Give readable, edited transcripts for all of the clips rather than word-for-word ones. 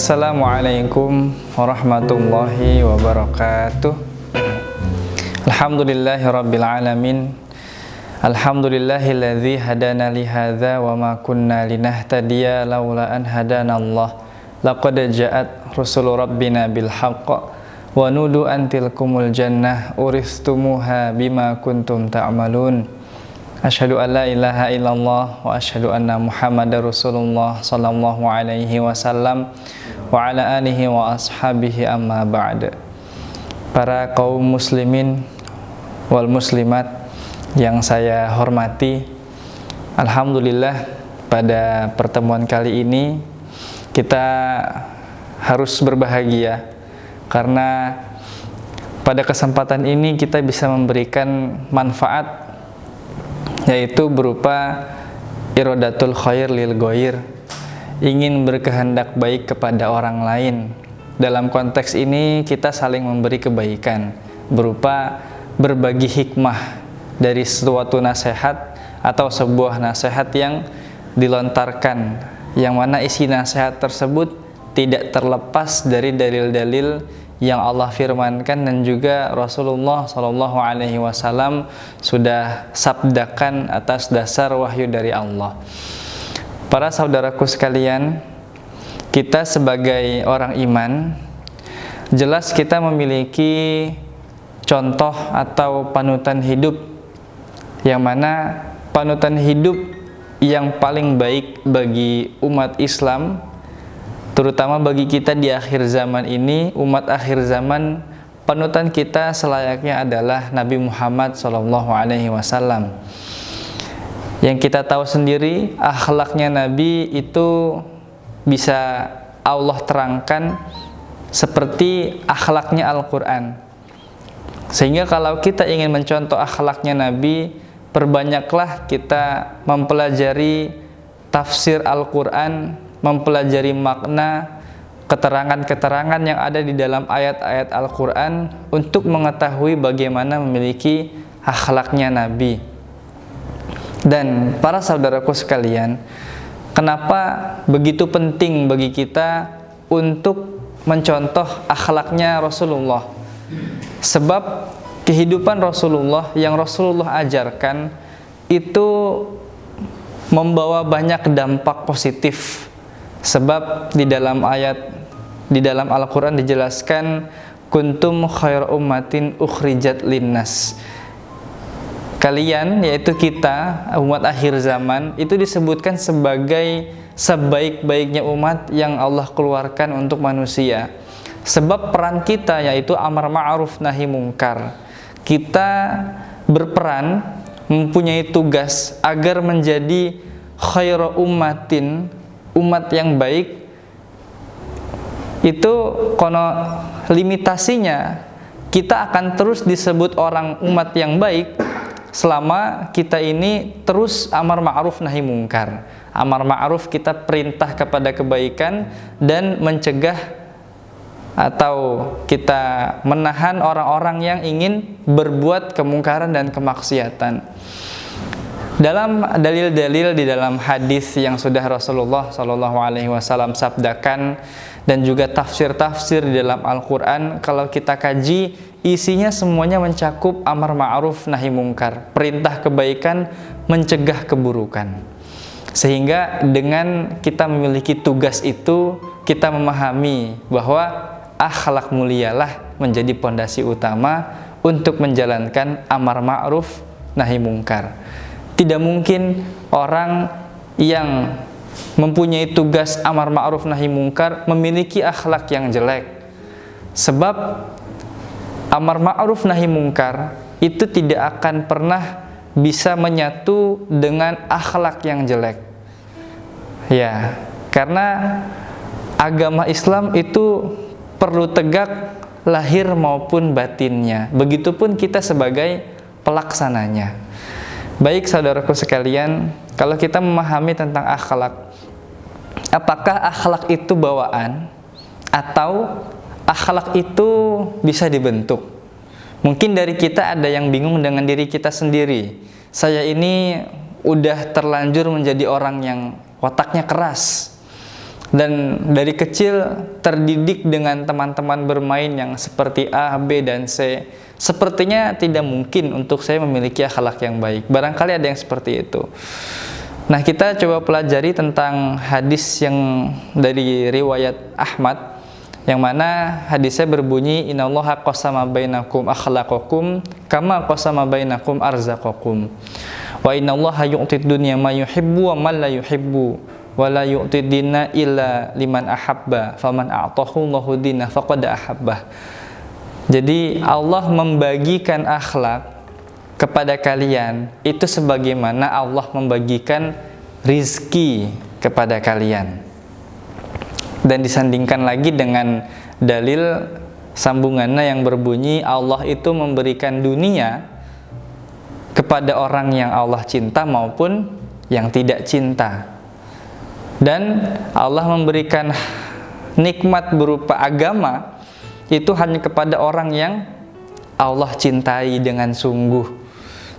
Assalamualaikum warahmatullahi wabarakatuh. Alhamdulillahirabbil alamin. Alhamdulillahilladzi hadana li hadza wa ma kunna linahtadiya laula an hadanallah. Laqad ja'at rusulu rabbina bil haqq wa nudu an tilkumul jannah uristumuha bima kuntum ta'malun. Asyhadu an la ilaha illallah wa asyhadu anna Muhammadar Rasulullah sallallahu alaihi wasallam wa ala alihi wa ashabihi amma ba'd. Para kaum muslimin wal muslimat yang saya hormati, alhamdulillah pada pertemuan kali ini kita harus berbahagia karena pada kesempatan ini kita bisa memberikan manfaat, yaitu berupa iradatul khair lil ghair, ingin berkehendak baik kepada orang lain. Dalam konteks ini kita saling memberi kebaikan berupa berbagi hikmah dari suatu nasihat atau sebuah nasihat yang dilontarkan, yang mana isi nasihat tersebut tidak terlepas dari dalil-dalil yang Allah firmankan dan juga Rasulullah SAW sudah sabdakan atas dasar wahyu dari Allah. Para saudaraku sekalian, kita sebagai orang iman, jelas kita memiliki contoh atau panutan hidup, yang mana panutan hidup yang paling baik bagi umat Islam, terutama bagi kita di akhir zaman ini, umat akhir zaman, panutan kita selayaknya adalah Nabi Muhammad SAW. Yang kita tahu sendiri, akhlaknya Nabi itu bisa Allah terangkan seperti akhlaknya Al-Quran. Sehingga kalau kita ingin mencontoh akhlaknya Nabi, perbanyaklah kita mempelajari tafsir Al-Quran, mempelajari makna, keterangan-keterangan yang ada di dalam ayat-ayat Al-Quran untuk mengetahui bagaimana memiliki akhlaknya Nabi. Dan para saudaraku sekalian, kenapa begitu penting bagi kita untuk mencontoh akhlaknya Rasulullah? Sebab kehidupan Rasulullah yang Rasulullah ajarkan itu membawa banyak dampak positif. Sebab di dalam Al-Quran dijelaskan, kuntum khair ummatin ukhrijat linnas. Kalian, yaitu kita, umat akhir zaman, itu disebutkan sebagai sebaik-baiknya umat yang Allah keluarkan untuk manusia. Sebab peran kita yaitu amar ma'ruf nahi mungkar. Kita berperan, mempunyai tugas agar menjadi khairu ummatin, umat yang baik. Itu kono limitasinya, kita akan terus disebut orang umat yang baik selama kita ini terus amar ma'ruf nahi mungkar. Amar ma'ruf, kita perintah kepada kebaikan dan mencegah atau kita menahan orang-orang yang ingin berbuat kemungkaran dan kemaksiatan. Dalam dalil-dalil di dalam hadis yang sudah Rasulullah SAW sabdakan dan juga tafsir-tafsir di dalam Al-Quran, kalau kita kaji, isinya semuanya mencakup amar ma'ruf nahi mungkar, perintah kebaikan, mencegah keburukan. Sehingga dengan kita memiliki tugas itu, kita memahami bahwa akhlak mulialah menjadi pondasi utama untuk menjalankan amar ma'ruf nahi mungkar. Tidak mungkin orang yang mempunyai tugas amar ma'ruf nahi mungkar memiliki akhlak yang jelek. Sebab amar ma'ruf nahi mungkar itu tidak akan pernah bisa menyatu dengan akhlak yang jelek. Ya, karena agama Islam itu perlu tegak lahir maupun batinnya. Begitupun kita sebagai pelaksananya. Baik saudaraku sekalian, kalau kita memahami tentang akhlak, apakah akhlak itu bawaan atau akhlak itu bisa dibentuk? Mungkin dari kita ada yang bingung dengan diri kita sendiri. Saya ini udah terlanjur menjadi orang yang otaknya keras, dan dari kecil terdidik dengan teman-teman bermain yang seperti A, B, dan C, sepertinya tidak mungkin untuk saya memiliki akhlak yang baik. Barangkali ada yang seperti itu. Nah, kita coba pelajari tentang hadis yang dari riwayat Ahmad, yang mana hadisnya berbunyi, innallaha qasama bainakum akhlaqakum kama qasama bainakum arzaqakum wa innallaha yu'tid dunya ma yuhibbu wa man la yuhibbu wa la yu'tid dina illa liman ahabba faman a'tahu Allahu dina faqad ahabbah. Jadi Allah membagikan akhlak kepada kalian itu sebagaimana Allah membagikan rizki kepada kalian. Dan disandingkan lagi dengan dalil sambungannya yang berbunyi, Allah itu memberikan dunia kepada orang yang Allah cinta maupun yang tidak cinta. Dan Allah memberikan nikmat berupa agama itu hanya kepada orang yang Allah cintai dengan sungguh.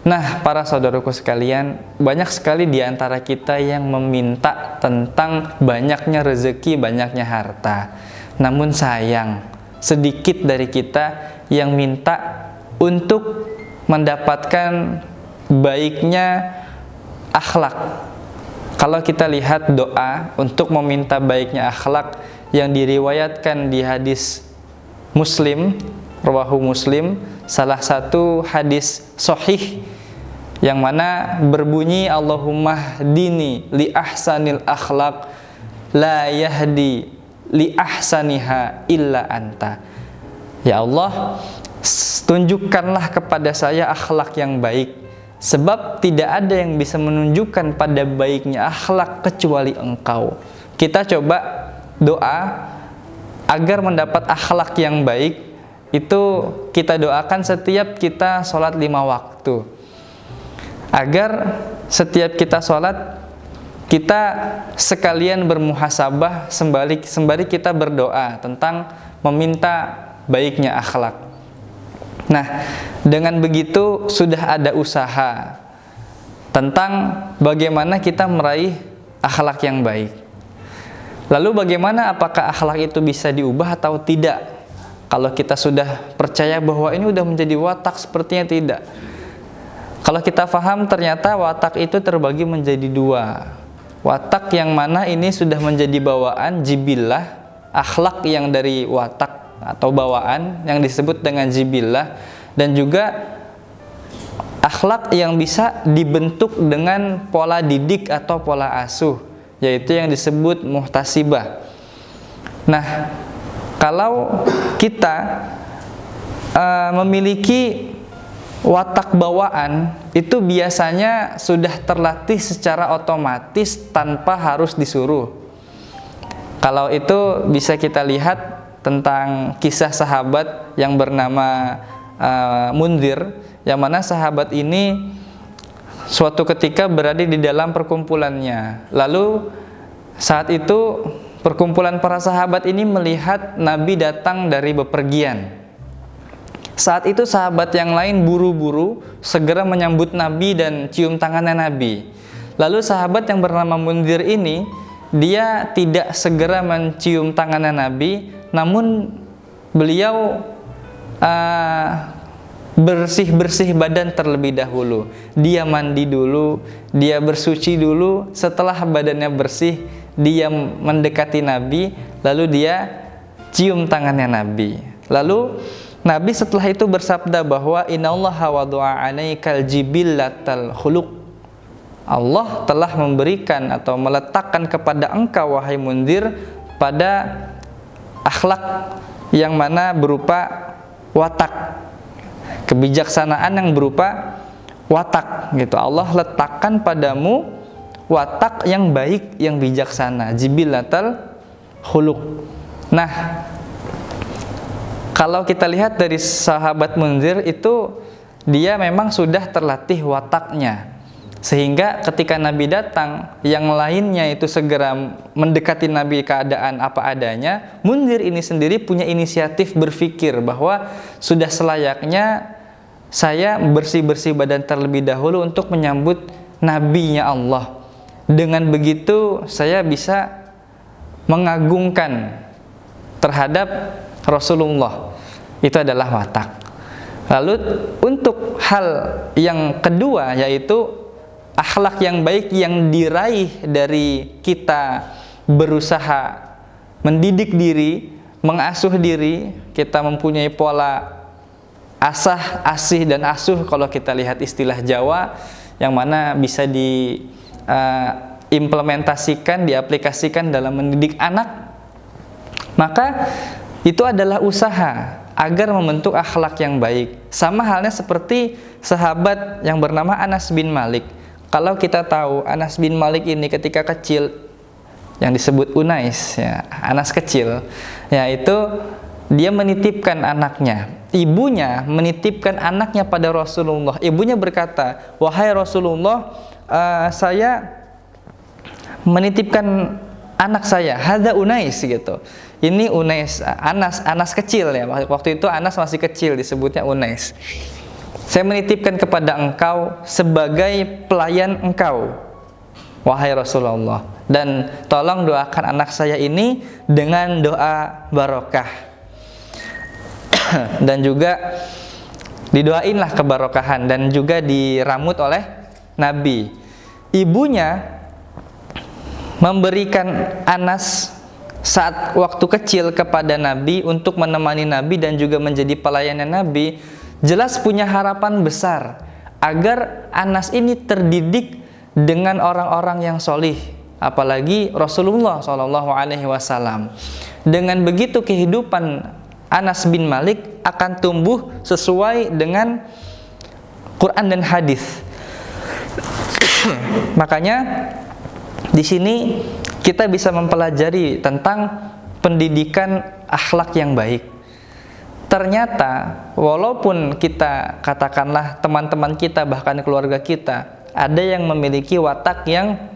Nah, para saudaraku sekalian, banyak sekali di antara kita yang meminta tentang banyaknya rezeki, banyaknya harta. Namun sayang, sedikit dari kita yang minta untuk mendapatkan baiknya akhlak. Kalau kita lihat doa untuk meminta baiknya akhlak yang diriwayatkan di hadis Muslim, rawahu Muslim, salah satu hadis sahih yang mana berbunyi, Allahumma hdini li ahsanil akhlaq la yahdi li ahsaniha illa anta. Ya Allah, tunjukkanlah kepada saya akhlak yang baik, sebab tidak ada yang bisa menunjukkan pada baiknya akhlak kecuali Engkau. Kita coba doa agar mendapat akhlak yang baik. Itu kita doakan setiap kita sholat 5 waktu, agar setiap kita sholat kita sekalian bermuhasabah sembari kita berdoa tentang meminta baiknya akhlak. Nah, dengan begitu sudah ada usaha tentang bagaimana kita meraih akhlak yang baik. Lalu bagaimana, apakah akhlak itu bisa diubah atau tidak? Kalau kita sudah percaya bahwa ini sudah menjadi watak, sepertinya tidak. Kalau kita paham, ternyata watak itu terbagi menjadi 2. Watak yang mana ini sudah menjadi bawaan, jibillah, akhlak yang dari watak atau bawaan yang disebut dengan jibillah, dan juga akhlak yang bisa dibentuk dengan pola didik atau pola asuh, yaitu yang disebut muhtasibah. Nah, kalau kita memiliki watak bawaan, itu biasanya sudah terlatih secara otomatis tanpa harus disuruh. Kalau itu bisa kita lihat tentang kisah sahabat yang bernama Munzir, yang mana sahabat ini suatu ketika berada di dalam perkumpulannya. Lalu saat itu perkumpulan para sahabat ini melihat Nabi datang dari bepergian. Saat itu sahabat yang lain buru-buru segera menyambut Nabi dan cium tangannya Nabi. Lalu sahabat yang bernama Munzir ini, dia tidak segera mencium tangannya Nabi, namun beliau bersih-bersih badan terlebih dahulu. Dia mandi dulu, dia bersuci dulu. Setelah badannya bersih, dia mendekati Nabi, lalu dia cium tangannya Nabi. Lalu Nabi setelah itu bersabda bahwa innallaha wada'a 'alaikal jibillatal khuluq. Allah telah memberikan atau meletakkan kepada engkau wahai Munzir pada akhlak yang mana berupa watak, kebijaksanaan yang berupa watak gitu. Allah letakkan padamu watak yang baik, yang bijaksana, jibillatal khuluq. Nah, kalau kita lihat dari sahabat Munzir itu, dia memang sudah terlatih wataknya, sehingga ketika Nabi datang, yang lainnya itu segera mendekati Nabi keadaan apa adanya. Munzir ini sendiri punya inisiatif berpikir bahwa sudah selayaknya saya bersih-bersih badan terlebih dahulu untuk menyambut Nabinya Allah. Dengan begitu saya bisa mengagungkan terhadap Rasulullah. Itu adalah watak. Lalu untuk hal yang kedua, yaitu akhlak yang baik yang diraih dari kita berusaha mendidik diri, mengasuh diri, kita mempunyai pola asah, asih, dan asuh kalau kita lihat istilah Jawa, yang mana bisa diimplementasikan, diaplikasikan dalam mendidik anak. Maka itu adalah usaha agar membentuk akhlak yang baik. Sama halnya seperti sahabat yang bernama Anas bin Malik. Kalau kita tahu Anas bin Malik ini ketika kecil, yang disebut Unais, ya, Anas kecil, yaitu dia menitipkan anaknya. Ibunya menitipkan anaknya pada Rasulullah. Ibunya berkata, "Wahai Rasulullah, saya menitipkan anak saya, hadza Unais," gitu. Ini Unais, Anas kecil ya. Waktu itu Anas masih kecil, disebutnya Unais. "Saya menitipkan kepada engkau sebagai pelayan engkau, wahai Rasulullah, dan tolong doakan anak saya ini dengan doa barokah." Dan juga didoainlah kebarokahan dan juga diramut oleh Nabi. Ibunya memberikan Anas saat waktu kecil kepada Nabi untuk menemani Nabi dan juga menjadi pelayannya Nabi, jelas punya harapan besar agar Anas ini terdidik dengan orang-orang yang solih, apalagi Rasulullah SAW. Dengan begitu kehidupan Anas bin Malik akan tumbuh sesuai dengan Quran dan hadis. Makanya di sini kita bisa mempelajari tentang pendidikan akhlak yang baik. Ternyata walaupun kita katakanlah teman-teman kita, bahkan keluarga kita, ada yang memiliki watak yang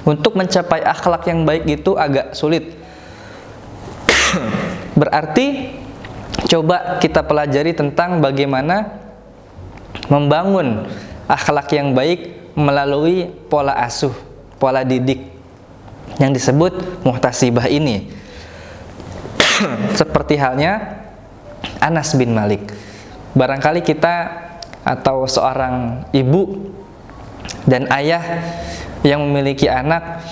untuk mencapai akhlak yang baik itu agak sulit. Berarti coba kita pelajari tentang bagaimana membangun akhlak yang baik melalui pola asuh, pola didik yang disebut muhtasibah ini. Seperti halnya Anas bin Malik. Barangkali kita atau seorang ibu dan ayah yang memiliki anak,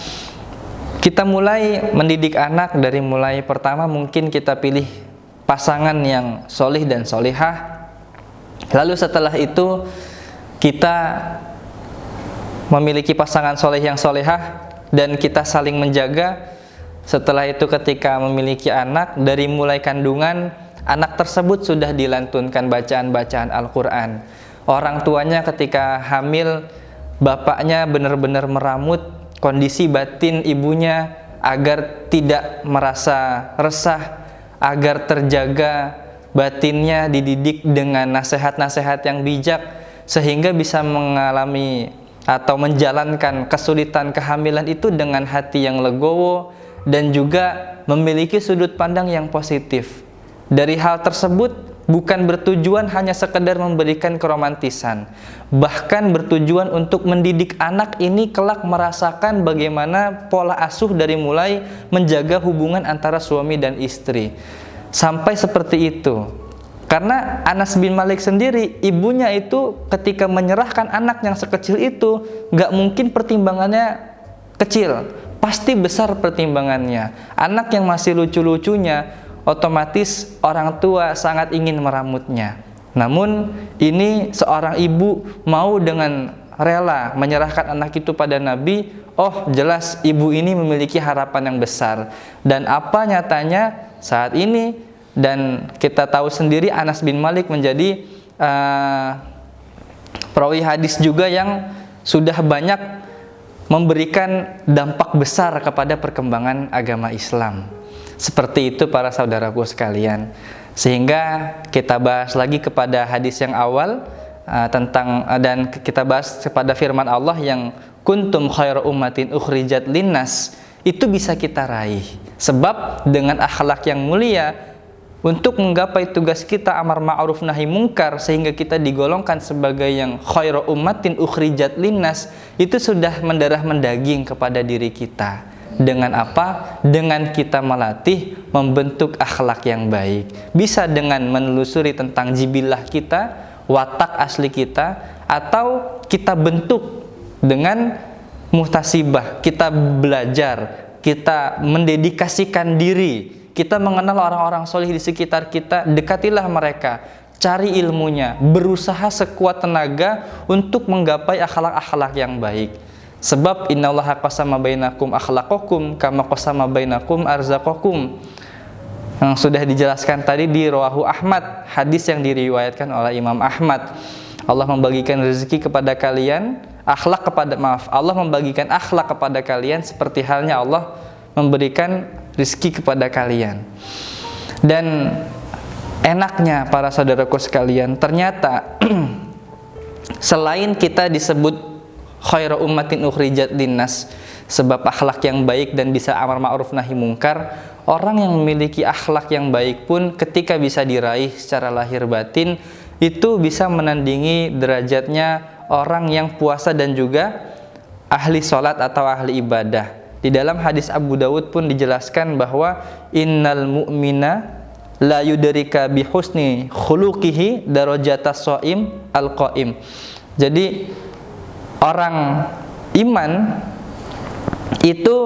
kita mulai mendidik anak dari mulai pertama mungkin kita pilih pasangan yang solih dan solihah. Lalu setelah itu kita memiliki pasangan solih yang solihah dan kita saling menjaga. Setelah itu ketika memiliki anak, dari mulai kandungan, anak tersebut sudah dilantunkan bacaan-bacaan Al-Quran. Orang tuanya ketika hamil, bapaknya benar-benar meramut kondisi batin ibunya agar tidak merasa resah, agar terjaga batinnya, dididik dengan nasihat-nasihat yang bijak sehingga bisa mengalami atau menjalankan kesulitan kehamilan itu dengan hati yang legowo dan juga memiliki sudut pandang yang positif. Dari hal tersebut bukan bertujuan hanya sekedar memberikan keromantisan, bahkan bertujuan untuk mendidik anak ini kelak merasakan bagaimana pola asuh dari mulai menjaga hubungan antara suami dan istri. Sampai seperti itu. Karena Anas bin Malik sendiri, ibunya itu ketika menyerahkan anak yang sekecil itu, gak mungkin pertimbangannya kecil, pasti besar pertimbangannya. Anak yang masih lucu-lucunya, otomatis orang tua sangat ingin meramutnya. Namun ini seorang ibu mau dengan rela menyerahkan anak itu pada Nabi. Oh, jelas ibu ini memiliki harapan yang besar. Dan apa nyatanya saat ini, dan kita tahu sendiri Anas bin Malik menjadi perawi hadis juga yang sudah banyak memberikan dampak besar kepada perkembangan agama Islam. Seperti itu para saudaraku sekalian. Sehingga kita bahas lagi kepada hadis yang awal dan kita bahas kepada firman Allah yang kuntum khairu ummatin ukhrijat linnas, itu bisa kita raih. Sebab dengan akhlak yang mulia, untuk menggapai tugas kita amar ma'ruf nahi mungkar sehingga kita digolongkan sebagai yang khairu ummatin ukhrijat linnas, itu sudah mendarah mendaging kepada diri kita. Dengan apa? Dengan kita melatih membentuk akhlak yang baik. Bisa dengan menelusuri tentang jibilah kita, watak asli kita, atau kita bentuk dengan muhtasibah. Kita belajar, kita mendedikasikan diri, kita mengenal orang-orang solih di sekitar kita, dekatilah mereka, cari ilmunya, berusaha sekuat tenaga untuk menggapai akhlak-akhlak yang baik. Sebab innallaha qasama bainakum akhlaqakum kama qasama bainakum arzaqakum, yang sudah dijelaskan tadi di Rawahu Ahmad, hadis yang diriwayatkan oleh Imam Ahmad. Allah membagikan rezeki kepada kalian, Allah membagikan akhlak kepada kalian seperti halnya Allah memberikan rezeki kepada kalian. Dan enaknya para saudaraku sekalian, ternyata selain kita disebut khairu ummatin ukhrijat linnas, sebab akhlak yang baik dan bisa amar ma'ruf nahi mungkar, orang yang memiliki akhlak yang baik pun ketika bisa diraih secara lahir batin, itu bisa menandingi derajatnya orang yang puasa dan juga ahli sholat atau ahli ibadah. Di dalam hadis Abu Dawud pun dijelaskan bahwa innal mu'mina la yudrika bi husni khuluqihi darajatas shaim al-qaim. Jadi orang iman itu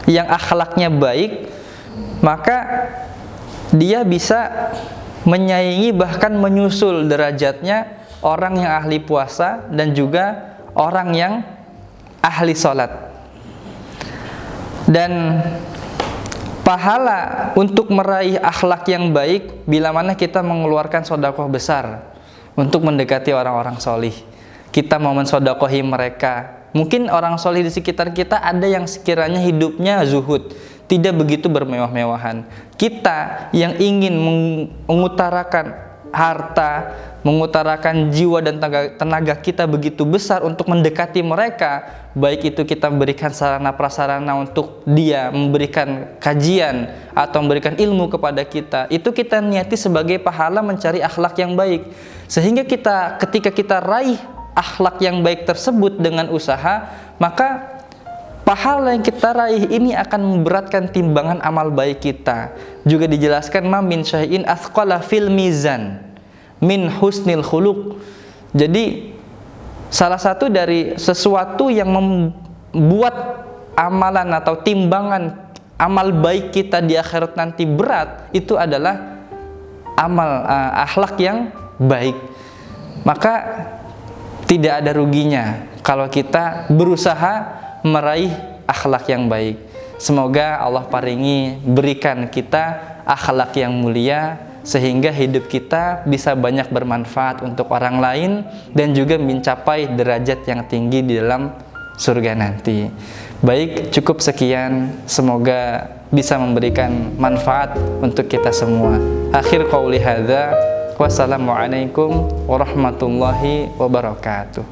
yang akhlaknya baik, maka dia bisa menyaingi bahkan menyusul derajatnya orang yang ahli puasa dan juga orang yang ahli sholat. Dan pahala untuk meraih akhlak yang baik bila mana kita mengeluarkan sedekah besar untuk mendekati orang-orang solih. Kita mau mensodakohi mereka. Mungkin orang solih di sekitar kita ada yang sekiranya hidupnya zuhud, tidak begitu bermewah-mewahan. Kita yang ingin mengutarakan harta, mengutarakan jiwa dan tenaga kita begitu besar untuk mendekati mereka, baik itu kita memberikan sarana prasarana untuk dia memberikan kajian atau memberikan ilmu kepada kita, itu kita niati sebagai pahala mencari akhlak yang baik. Sehingga ketika kita raih akhlak yang baik tersebut dengan usaha, maka pahala yang kita raih ini akan memberatkan timbangan amal baik kita. Juga dijelaskan ma min syai'in athqala fil mizan min husnil khuluq. Jadi salah satu dari sesuatu yang membuat amalan atau timbangan amal baik kita di akhirat nanti berat, itu adalah akhlak yang baik. Maka tidak ada ruginya kalau kita berusaha meraih akhlak yang baik. Semoga Allah berikan kita akhlak yang mulia, sehingga hidup kita bisa banyak bermanfaat untuk orang lain dan juga mencapai derajat yang tinggi di dalam surga nanti. Baik, cukup sekian. Semoga bisa memberikan manfaat untuk kita semua. Akhir qauli hadza, wassalamualaikum warahmatullahi wabarakatuh.